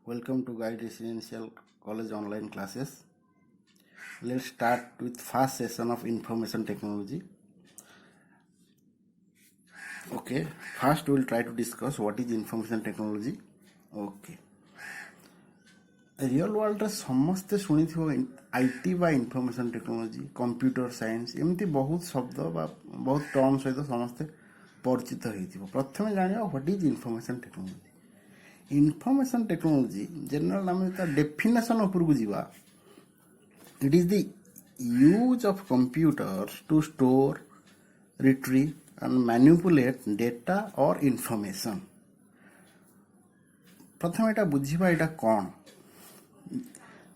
Welcome to Guide Residential College online classes. Let's start with first session of information technology. Okay, first we will try to discuss what is information technology. Okay, real world रे समस्ते शुणिथिबो IT बा information technology computer science एमती बहुत शब्द बा बहुत term सहित समस्ते परिचित होइथिबो. प्रथमे जानिबा what is information technology. Information technology general आम डेफिनेशन उपरकू जीवा. It is the use of computers to store retrieve and manipulate data or information. प्रथम एटा बुझीबा एटा कौन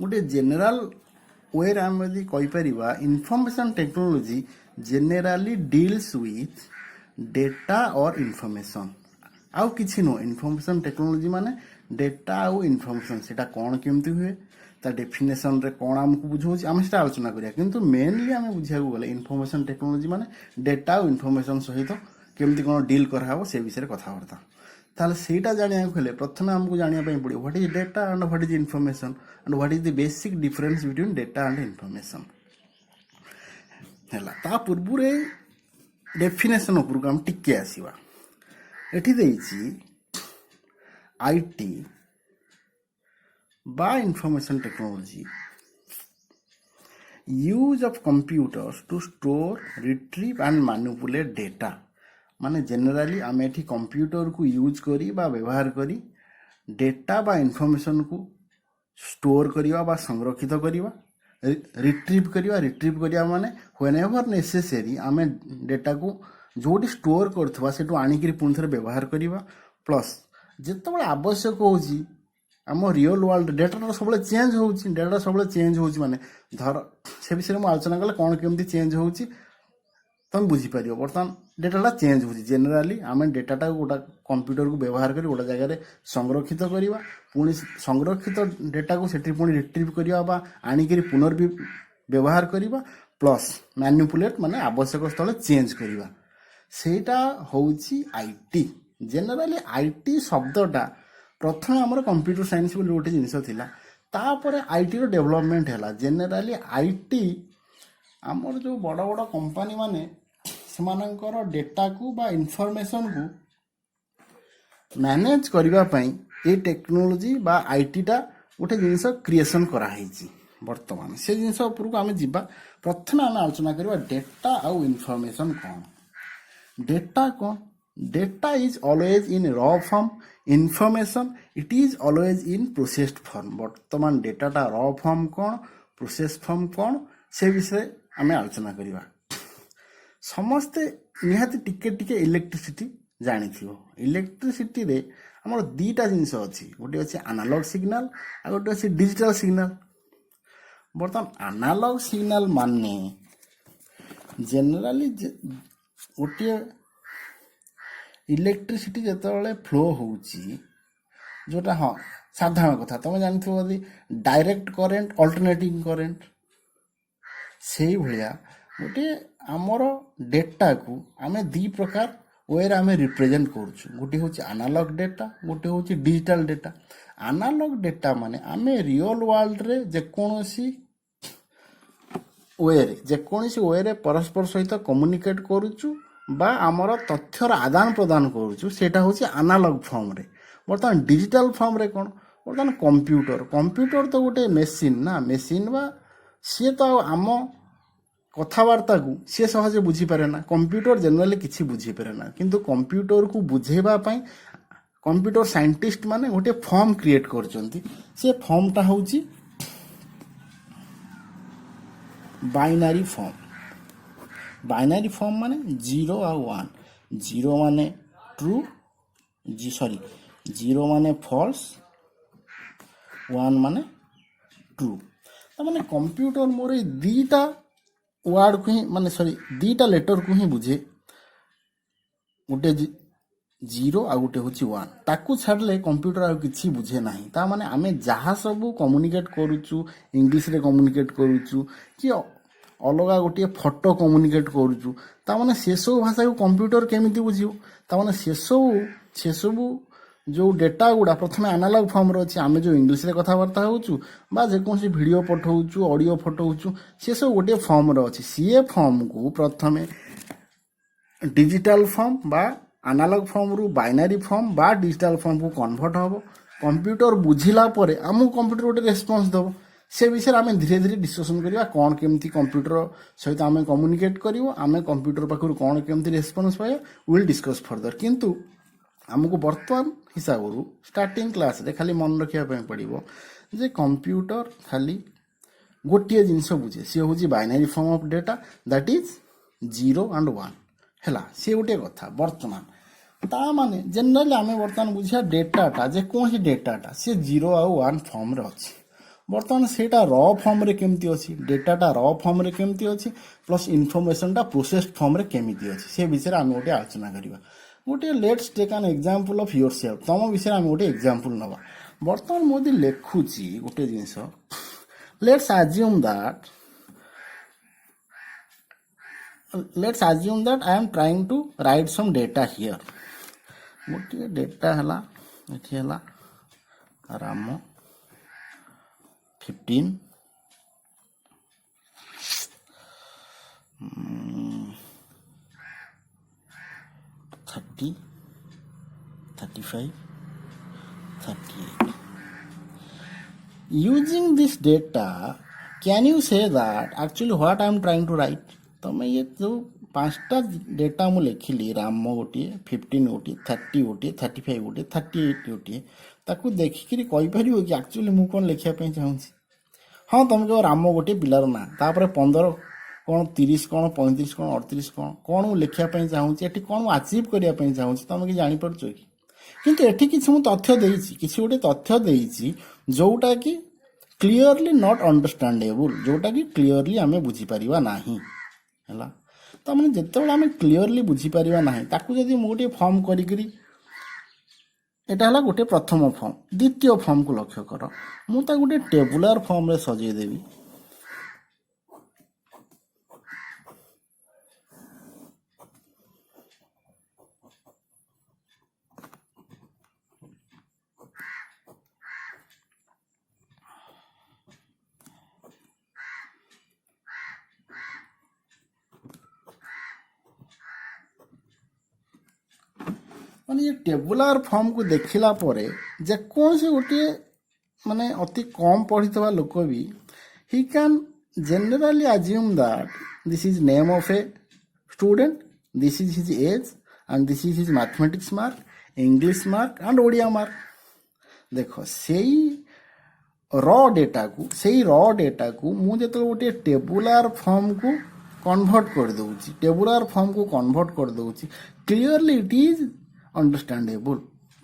गोटे जेनेल वे आम यदि कहीपर information technology generally deals with data or information आउ किछि नो. इनफॉरमेशन टेक्नोलॉजी माने डेटा आउ इनफॉरमेशन सेटा कौन केमती हुए ता डेफिनेशन रे कौन आमको बुझाऊँ आम से आलोचना करिया. किंतु मेनली आम बुझा गले इनफॉरमेशन टेक्नोलॉजी माने डेटा और इनफॉरमेशन सहित केमती कौन डील कराहब से विषय कथबार्ता. ताहले सेटा जानिया हेले प्रथमे आमको जानिया पई पड़ियो what is data and what is information and what is the basic difference between data and information. हैला ता पूर्व डेफिनेशन उपरको हम टिके आसीबा. एठी देइछि आईटी बा information technology use of computers to store retrieve and manipulate data. माने जेनेराली आम एठी कंप्यूटर को यूज करी बा व्यवहार करी डेटा बा इनफॉरमेशन को स्टोर करिवा बा संरक्षित करिवा रिट्रीव करिवा माने व्हेनेवर नेसेसरी आम डेटा को जोटी स्टोर करथवा सेटू आनिकरी पुणी थरे व्यवहार करिवा. प्लस जेतेबेले आवश्यक होउची आम रियल वर्ल्ड डेटा सब चेंज होउची डेटा सब चेंज होउची माने धर से विषय में आलोचना कले कौन केमती चेंज होउची तुम बुझीपर. बर्तमान डेटाटा चेंज होची जेनेराली आम डेटाटा गोटा कंप्यूटर को व्यवहार करी गोटा जगह संरक्षित करवा पुणी संरक्षित डेटा को सेठी पुणी रिट्रीव करवा बा आनिकरी पुनर्वि व्यवहार करवा प्लस मैनिपुलेट माने आवश्यक स्थल चेंज करवा. सेटा होउची आईटी. जेनेराली आईटी शब्दटा प्रथम आमर कंप्यूटर साइंस बोली गोटे जिनिस थिला तापर आईटी रो डेवलपमेंट हैला. जेनेराली आईटी आमर जो बड़ बड़ कंपनी माने सेमानकर डेटा को बा इनफॉरमेशन को मैनेज करबा पई ए टेक्नोलॉजी बा आईटी टा गोटे जिनिस क्रिएशन करा हिची. वर्तमान से जिनिस ऊपर को आम जीवा. प्रथम आम आलोचना करबा डेटा आउ इनफॉरमेशन कौन. डेटा कौन. Data is always in raw form. Information it is always in processed form. वर्तमान डेटाटा रॉ फॉर्म कौन प्रोसेस फॉर्म कौन से विषय आम आलोचना करवा. समस्ते निहाती टिके टिके इलेक्ट्रिसिटी जानी थी. इलेक्ट्रिसिटी रे हमर दीटा जिनिस अच्छी गोटे अच्छे एनालॉग सिग्नल आ गोटे अच्छे डिजिटल सिग्नल. बर्तमान एनालॉग सिग्नल माने जेनेराली गोटे इलेक्ट्रिसिटी जेतेबेले फ्लो होउची जोटा हाँ साधारण कथा तुम जानथिबो यदि डायरेक्ट करेंट अल्टरनेटिंग करेंट से भाया गोटे आमर डेटा को आम दी प्रकार वे आम रिप्रेजेंट करुचु. गोटे हूँ एनालॉग डेटा गोटे हूँ डिजिटल डेटा. एनालॉग डेटा माने आम रियल वर्ल्ड रे जेकोसी वे परस्पर सहित कम्युनिकेट करुचु बा आमर तथ्यर आदान प्रदान करुचु सेटा हूँ एनालॉग फॉर्म रे. बर्तमान डिजिटल फॉर्म रे कौन बर्तमान कंप्यूटर तो गोटे मेसीन ना मेसीन बा सी तो आम कथबार्ता को सी सहजे बुझीपारे ना. कंप्यूटर जेनेराली किसी बुझीपारे ना किंतु कंप्यूटर को बुझेबा पई कंप्यूटर साइंटिस्ट माने गोटे फॉर्म क्रिएट करचंती. से फॉर्मटा होउची बाइनरी फॉर्म. बाइनरी फॉर्म माने 0 और 1. 0 माने ट्रू 0 माने फॉल्स 1 माने ट्रू. माने कंप्यूटर मोर दीटा वर्ड को ही माने दीटा लेटर को ही बुझे. गोटे 0 आ गोटे हूँ 1 ताकू छाड़ले कंप्यूटर आ किसी बुझे ना. ता माने आमे जहाँ सब कम्युनिकेट करुचु इंग्लिश रे कम्युनिकेट करुचु कि अलगा गोटे फोटो कम्युनिकेट करुचु ता माने से सब भाषा को कंप्यूटर केमिति बुझियो. ता माने से सब जो डेटा गुड़ा प्रथम एनालॉग फॉर्म अच्छे आम जो इंग्लीश रे कथबार्ता होचु बा जेकोसी वीडियो पठाउछु ऑडियो पठाउछु से सब गोटे फॉर्म रे अच्छे सी फॉर्म को प्रथम डिजिटल फॉर्म बा एनालॉग फॉर्म रु बाइनरी फॉर्म बा डिजिटल फॉर्म को कन्वर्ट हम कंप्यूटर बुझिला परे आमको कंप्यूटर गोटे रेस्पॉन्स दब से विषय आम धीरे धीरे डिस्कसन करवा कौन केमती कंप्यूटर सहित आम कम्युनिकेट करूँ आम कंप्यूटर पाखु कौन केमती रेस्पॉन्स पाए विल डिस्कस फर्दर किंतु आमको बर्तमान हिसाब रू स्टार्टिंग क्लास रे खाली मन रखा पड़ो जे कंप्यूटर खाली गोटे जिनस बुझे सी हूँ binary form of data that is 0 and 1 है सी गोटे कथा बर्तमान ता माने जनरली आम बर्तमान बुझा डेटाटा जेकोसी डेटाटा सी 0 आउ 1 फॉर्म रे अच्छी बर्तमान सेटा र फॉर्म रे केमती अच्छी डेटाटा र फॉर्म रे केमती अच्छी प्लस इनफॉरमेशनटा प्रोसेस्ड फॉर्म रे केमती अच्छी से विषय आम गोटे आलोचना करवा गोटे let's take an example of yourself तुम विषय आम गोटे एग्जांपल नवा बर्तमान मोदी लिखुची गोटे जिनस let's assume that I am trying to write some data here गोटे डेटा हला एठी हला Ram 15 30 35 38 using this data can you say that actually what I am trying to write तो मैं ये जो 5टा डेटा मु लिखिली राम गोटे 15 गोटे 30 गोटे 35 गोटे 38 गोटे ताकू देखिकी कहीपर कि एक्चुअली मु कौन लिखापी चाहूँ हाँ तुम कह राम गोटे पिलार ना तापर 15 कौन 30 कौन 35 कौन 38 कौन कौन लिखापी चाहूँ ये कौन आचिव करने चाहूँ तुम कि जापर कि किंतु एठी किसी मुझे तथ्य देइछि किसी गोटे तथ्य देइछि जोटा कि क्लीयरली नॉट अंडरस्टैंडेबल जोटा कि क्लीयरली आमे बुझी परिवा नाही हैला तो मैंने जितेबाला आम क्लीयरली बुझीपार ना ताकू जदि मु गोटे फॉर्म करी एटा हला गोटे प्रथम फॉर्म द्वितीय फॉर्म को लक्ष्य कर मु ता गोटे टेबुलर फॉर्म रे सजै देबी माने ये टेबुलर फॉर्म को देखिला परे जेकोसी गोटे माने अति कम पढ़ितवा लोक भी he can generally assume that this is name of a student this is his age and this is his mathematics mark English mark and Odia mark देखो सेई र डेटा को मु जतो गोटे टेबुलर फॉर्म को कन्वर्ट कर दउची टेबुलर फॉर्म को convert कर दउची क्लियरली इट इज अंडरस्टैंडेबल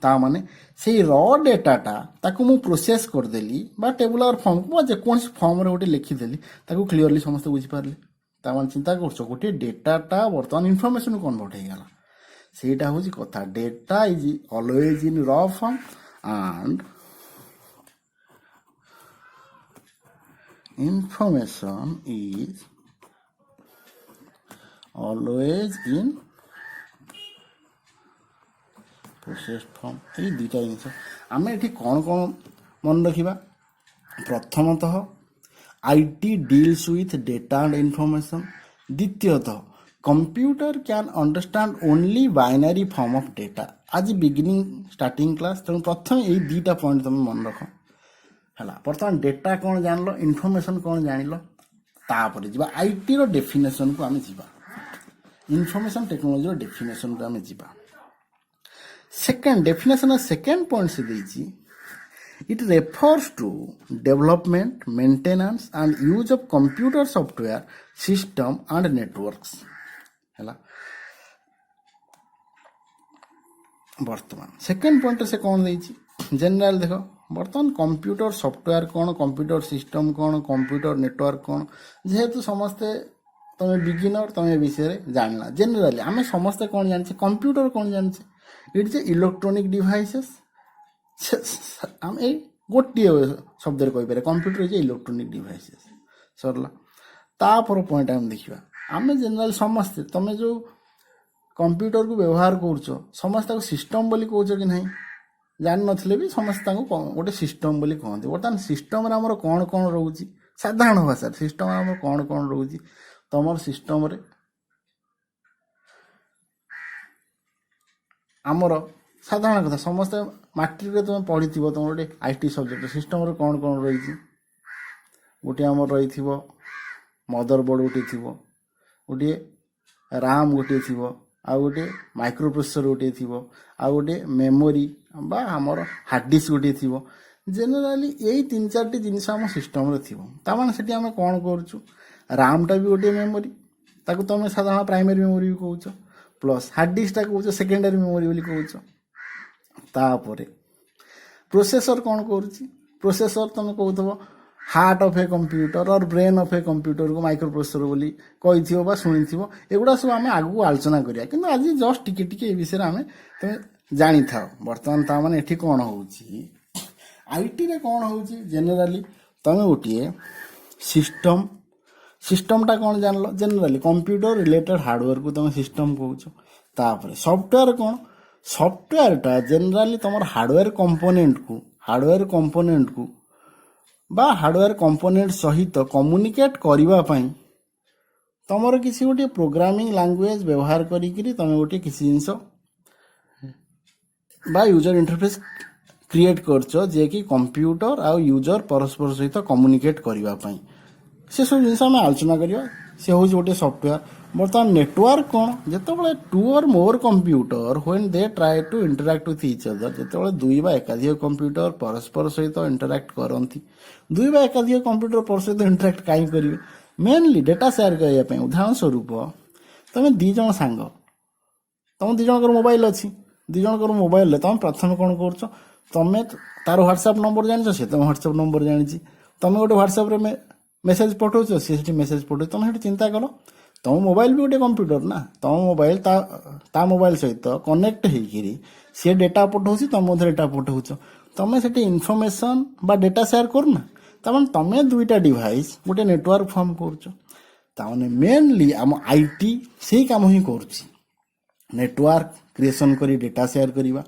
ता माने से र डेटाटा ताकू मु प्रोसेस कर देली बा टेबुलर फॉर्म को जे कोन फॉर्म रे गोटे लिखि देली ताकू क्लियरली समस्त बुझी पारले ता माने चिंता करछो गोटे डेटाटा वर्तमान इनफॉरमेशन को कन्वर्ट हे गेला सेटा होजी कथा data is always in raw form and information is always in processed form ये दुईटा जिनस आम ये कौन कौन मन रखा प्रथमतः IT deals with data and information द्वितीयतः computer can understand only binary form of data आज बिगिनिंग स्टार्टिंग क्लास तेणु प्रथम ये दुईटा पॉइंट तुम मन रख है बर्तमान डेटा कौन जान इनफॉरमेशन कौन जान तापर जी आईटी रो डेफिनेशन को आम जा इनफॉरमेशन टेक्नोलॉजी रो डेफिनेशन को आम जा सेकेंड डेफिनेशन सेकेंड पॉइंट से देती it refers to development maintenance and use of computer software system and networks है बर्तमान सेकेंड पॉइंट से कौन देती जनरल देखो बर्तमान कंप्यूटर सॉफ्टवेयर कौन कंप्यूटर सिस्टम कौन कंप्यूटर नेटवर्क कौन जेहेतु समस्ते तुम्हें बिगिनर तुम्हें विषय जानला जनरली आम समस्ते कौन जाने कंप्यूटर कौन जाने इट्स इलेक्ट्रॉनिक डिवाइसेस आम गोटे शब्द कहीपर कंप्यूटर इज इलेक्ट्रोनिक डिवाइसेस सरला तापर पॉइंट आम देखा आम जनरल समस्ते तुम जो कंप्यूटर को व्यवहार कर समस्त सिस्टम बोली कौच कि नहीं ଜାଣିନଥିଲେ ବି ସମସ୍ତେ ତାଙ୍କୁ ଗୋଟେ ସିଷ୍ଟମ୍ ବୋଲି କହନ୍ତି। ବର୍ତ୍ତମାନ ସିଷ୍ଟମ୍ରେ ଆମର କ'ଣ କ'ଣ ରହୁଛି, ସାଧାରଣ ଭାଷାରେ ସିଷ୍ଟମ୍ ଆମର କ'ଣ କ'ଣ ରହୁଛି? ତମର ସିଷ୍ଟମ୍ରେ ଆମର ସାଧାରଣ କଥା ସମସ୍ତେ ମାଟ୍ରିକରେ ତୁମେ ପଢ଼ିଥିବ, ତୁମର ଗୋଟେ IT ସବଜେକ୍ଟ ସିଷ୍ଟମ୍ରେ କ'ଣ କ'ଣ ରହିଛି? ଗୋଟିଏ ଆମର ରହିଥିବ ମଦର ବୋର୍ଡ଼, ଗୋଟିଏ ଥିବ, ଗୋଟିଏ ରାମ୍ ଗୋଟିଏ ଥିବ, ଆଉ ଗୋଟିଏ ମାଇକ୍ରୋ ପ୍ରୋସେସର ଗୋଟିଏ ଥିବ, ଆଉ ଗୋଟିଏ ମେମୋରି ବା ଆମର ହାର୍ଡ଼ ଡିସ୍କ ଗୋଟିଏ ଥିବ। ଜେନେରାଲି ଏଇ 3-4ଟି ଜିନିଷ ଆମ ସିଷ୍ଟମ୍ରେ ଥିବ। ତାମାନେ ସେଠି ଆମେ କ'ଣ କରୁଛୁ, ରାମ୍ଟା ବି ଗୋଟିଏ ମେମୋରି, ତାକୁ ତୁମେ ସାଧାରଣ ପ୍ରାଇମେରୀ ମେମୋରି ବି କହୁଛ, ପ୍ଲସ୍ ହାର୍ଡ଼ ଡିସ୍କଟା କହୁଛ ସେକେଣ୍ଡାରୀ ମେମୋରି ବୋଲି କହୁଛ। ତାପରେ ପ୍ରୋସେସର କ'ଣ କରୁଛି, ପ୍ରୋସେସର ତୁମେ କହୁଥିବ heart of a computer or brain of a କମ୍ପ୍ୟୁଟରକୁ ମାଇକ୍ରୋ ପ୍ରୋସେସର ବୋଲି କହିଥିବ ବା ଶୁଣିଥିବ। ଏଗୁଡ଼ା ସବୁ ଆମେ ଆଗକୁ ଆଲୋଚନା କରିବା, କିନ୍ତୁ ଆଜି ଜଷ୍ଟ ଟିକେ ଟିକେ ଏ ବିଷୟରେ ଆମେ ତୁମେ ଜାଣିଥାଅ। ବର୍ତ୍ତମାନ ତାମାନେ ଏଠି କ'ଣ ହେଉଛି, ITରେ କ'ଣ ହେଉଛି, ଜେନେରାଲି ତୁମେ ଗୋଟିଏ ସିଷ୍ଟମ୍ଟା କ'ଣ ଜାଣିଲ, ଜେନେରାଲି କମ୍ପ୍ୟୁଟର ରିଲେଟେଡ୍ ହାର୍ଡ଼ୱେର୍କୁ ତୁମେ ସିଷ୍ଟମ୍ କହୁଛ। ତାପରେ ସଫ୍ଟୱେର୍ କ'ଣ, ସଫ୍ଟୱେର୍ଟା ଜେନେରାଲି ତୁମର ହାର୍ଡ଼ୱେର୍ କମ୍ପୋନେଣ୍ଟକୁ ବା ହାର୍ଡ଼ୱେର୍ କମ୍ପୋନେଣ୍ଟ ସହିତ କମ୍ୟୁନିକେଟ୍ କରିବା ପାଇଁ ତୁମର କିଛି ଗୋଟିଏ ପ୍ରୋଗ୍ରାମିଂ ଲାଙ୍ଗୁଏଜ୍ ବ୍ୟବହାର କରିକିରି ତୁମେ ଗୋଟିଏ କିଛି ଜିନିଷ ବା ୟୁଜର ଇଣ୍ଟରଫେସ୍ କ୍ରିଏଟ୍ କରୁଛ, ଯିଏକି କମ୍ପ୍ୟୁଟର ଆଉ ୟୁଜର ପରସ୍ପର ସହିତ କମ୍ୟୁନିକେଟ୍ କରିବା ପାଇଁ। ସେସବୁ ଜିନିଷ ଆମେ ଆଲୋଚନା କରିବା, ସେ ହେଉଛି ଗୋଟିଏ ସଫ୍ଟୱେର୍। ବର୍ତ୍ତମାନ ନେଟୱାର୍କ କ'ଣ, ଯେତେବେଳେ 2 or more computer when they try to interact with each other, ଯେତେବେଳେ 2 ବା ଏକାଧିକ କମ୍ପ୍ୟୁଟର ପରସ୍ପର ସହିତ ଇଣ୍ଟରାକ୍ଟ କରନ୍ତି। 2 ବା ଏକାଧିକ କମ୍ପ୍ୟୁଟର ପରସ୍ପର ସହିତ ଇଣ୍ଟରାକ୍ଟ କାହିଁକି କରିବେ, ମେନଲି ଡେଟା ସେୟାର କରିବା ପାଇଁ। ଉଦାହରଣ ସ୍ୱରୂପ ତୁମେ 2 ଜଣ ସାଙ୍ଗ, ତୁମ 2 ଜଣଙ୍କର ମୋବାଇଲ ଅଛି, 2 ଜଣଙ୍କର ମୋବାଇଲରେ ତୁମେ ପ୍ରଥମେ କ'ଣ କରୁଛ, ତୁମେ ତାର ହ୍ୱାଟ୍ସଆପ୍ ନମ୍ବର ଜାଣିଛ, ସେ ତୁମ ହ୍ୱାଟ୍ସଆପ୍ ନମ୍ବର ଜାଣିଛି, ତୁମେ ଗୋଟେ ହ୍ୱାଟ୍ସଆପ୍ରେ ମେସେଜ ପଠାଉଛ, ସେ ସେଠି ମେସେଜ ପଠାଉଛି। ତୁମେ ସେଠି ଚିନ୍ତା କଲ, ତୁମ ମୋବାଇଲ ବି ଗୋଟେ କମ୍ପ୍ୟୁଟର ନା, ତୁମ ମୋବାଇଲ ତା ମୋବାଇଲ ସହିତ କନେକ୍ଟ ହେଇକିରି ସିଏ ଡେଟା ପଠାଉଛି, ତୁମ ମଧ୍ୟ ଡେଟା ପଠାଉଛ। ତୁମେ ସେଠି ଇନଫର୍ମେସନ୍ ବା ଡେଟା ସେୟାର କରୁନା, ତାମାନେ ତୁମେ 2ଟା ଡିଭାଇସ୍ ଗୋଟେ ନେଟୱାର୍କ ଫର୍ମ କରୁଛ। ତାମାନେ ମେନଲି ଆମ IT ସେଇ କାମ ହିଁ କରୁଛି, ନେଟୱାର୍କ କ୍ରିଏସନ୍ କରି ଡେଟା ସେୟାର କରିବା,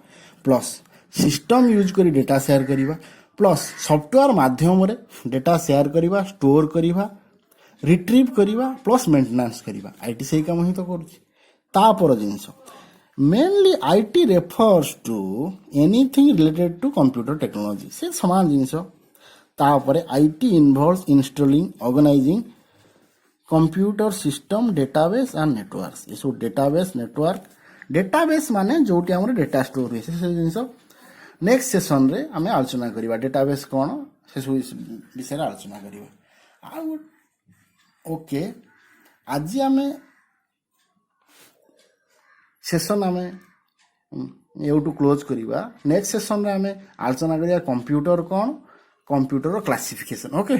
ପ୍ଲସ୍ ସିଷ୍ଟମ୍ ୟୁଜ୍ କରି ଡେଟା ସେୟାର କରିବା, ପ୍ଲସ୍ ସଫ୍ଟୱେର୍ ମାଧ୍ୟମରେ ଡେଟା ସେୟାର କରିବା, ଷ୍ଟୋର କରିବା, ରିଟ୍ରିଭ୍ କରିବା, ପ୍ଲସ୍ ମେଣ୍ଟେନାନ୍ସ କରିବା। IT ସେଇ କାମ ହିଁ ତ କରୁଛି। ତାପର ଜିନିଷ mainly IT refers to anything related to computer technology, ସେ ସମାନ ଜିନିଷ। ତାପରେ IT involves installing, organizing computer system, database and network. ଏସବୁ ଡେଟାବେସ୍, ନେଟୱାର୍କ, ଡେଟାବେସ୍ ମାନେ ଯେଉଁଠି ଆମର ଡେଟା ଷ୍ଟୋର ହୁଏ, ସେସବୁ ଜିନିଷ ନେକ୍ସଟ ସେସନରେ ଆମେ ଆଲୋଚନା କରିବା। ଡେଟାବେସ୍ କ'ଣ, ସେସବୁ ବିଷୟରେ ଆଲୋଚନା କରିବା। ଆଉ ଓକେ, ଆଜି ଆମେ ସେସନ୍ ଏଉଠୁ କ୍ଲୋଜ୍ କରିବା। ନେକ୍ସଟ ସେସନରେ ଆମେ ଆଲୋଚନା କରିବା କମ୍ପ୍ୟୁଟର କ'ଣ, କମ୍ପ୍ୟୁଟର କ୍ଲାସିଫିକେସନ୍। ଓକେ।